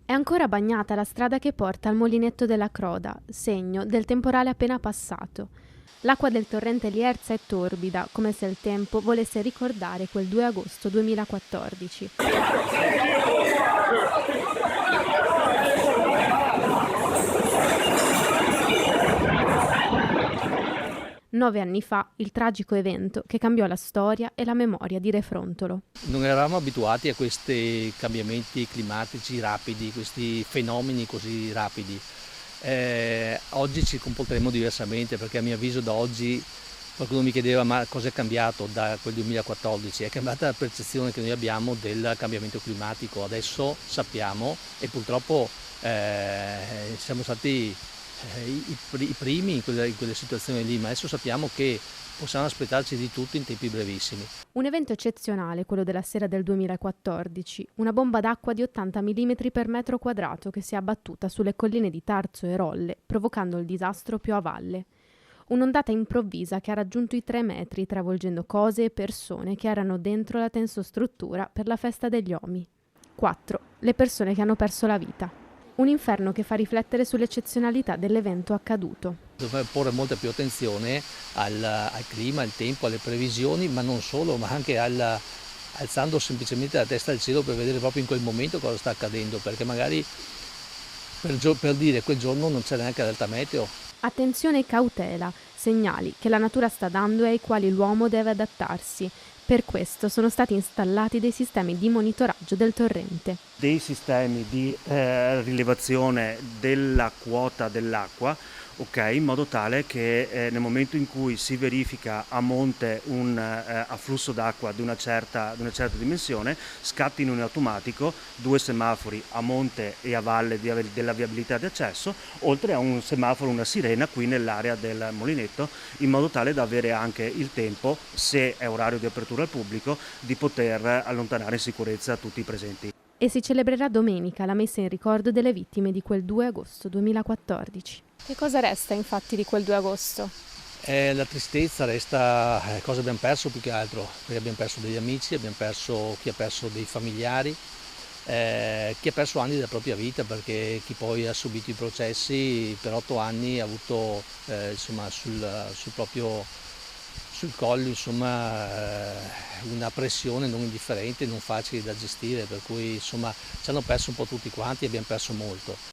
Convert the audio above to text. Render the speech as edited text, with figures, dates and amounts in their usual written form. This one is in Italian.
È ancora bagnata la strada che porta al Molinetto della Croda, segno del temporale appena passato. L'acqua del torrente Lierza è torbida, come se il tempo volesse ricordare quel 2 agosto 2014. 9 anni fa, il tragico evento che cambiò la storia e la memoria di Re Frontolo. Non eravamo abituati a questi cambiamenti climatici rapidi, questi fenomeni così rapidi. Oggi ci comporteremo diversamente, perché a mio avviso da oggi qualcuno mi chiedeva ma cosa è cambiato da quel 2014? È cambiata la percezione che noi abbiamo del cambiamento climatico. Adesso sappiamo, e purtroppo siamo stati i primi in quelle situazioni lì, ma adesso sappiamo che possiamo aspettarci di tutto in tempi brevissimi. Un evento eccezionale, quello della sera del 2014, una bomba d'acqua di 80 mm per metro quadrato che si è abbattuta sulle colline di Tarzo e Rolle, provocando il disastro più a valle. Un'ondata improvvisa che ha raggiunto i 3 metri, travolgendo cose e persone che erano dentro la tensostruttura per la festa degli Omi. 4. Le persone che hanno perso la vita. Un inferno che fa riflettere sull'eccezionalità dell'evento accaduto. Dobbiamo porre molta più attenzione al clima, al tempo, alle previsioni, ma non solo, ma anche alzando semplicemente la testa al cielo per vedere proprio in quel momento cosa sta accadendo, perché magari per dire quel giorno non c'è neanche l'alta meteo. Attenzione e cautela, segnali che la natura sta dando e ai quali l'uomo deve adattarsi. Per questo sono stati installati dei sistemi di monitoraggio del torrente. Dei sistemi di rilevazione della quota dell'acqua, in modo tale che nel momento in cui si verifica a monte un afflusso d'acqua di una certa dimensione, scattino in automatico 2 semafori a monte e a valle della viabilità di accesso, oltre a un semaforo, una sirena qui nell'area del Molinetto, in modo tale da avere anche il tempo, se è orario di apertura al pubblico, di poter allontanare in sicurezza tutti i presenti. E si celebrerà domenica la messa in ricordo delle vittime di quel 2 agosto 2014. Che cosa resta infatti di quel 2 agosto? La tristezza resta, cosa abbiamo perso più che altro, perché abbiamo perso degli amici, chi ha perso dei familiari, chi ha perso anni della propria vita, perché chi poi ha subito i processi per 8 anni ha avuto sul collo una pressione non indifferente, non facile da gestire, per cui ci hanno perso un po' tutti quanti e abbiamo perso molto.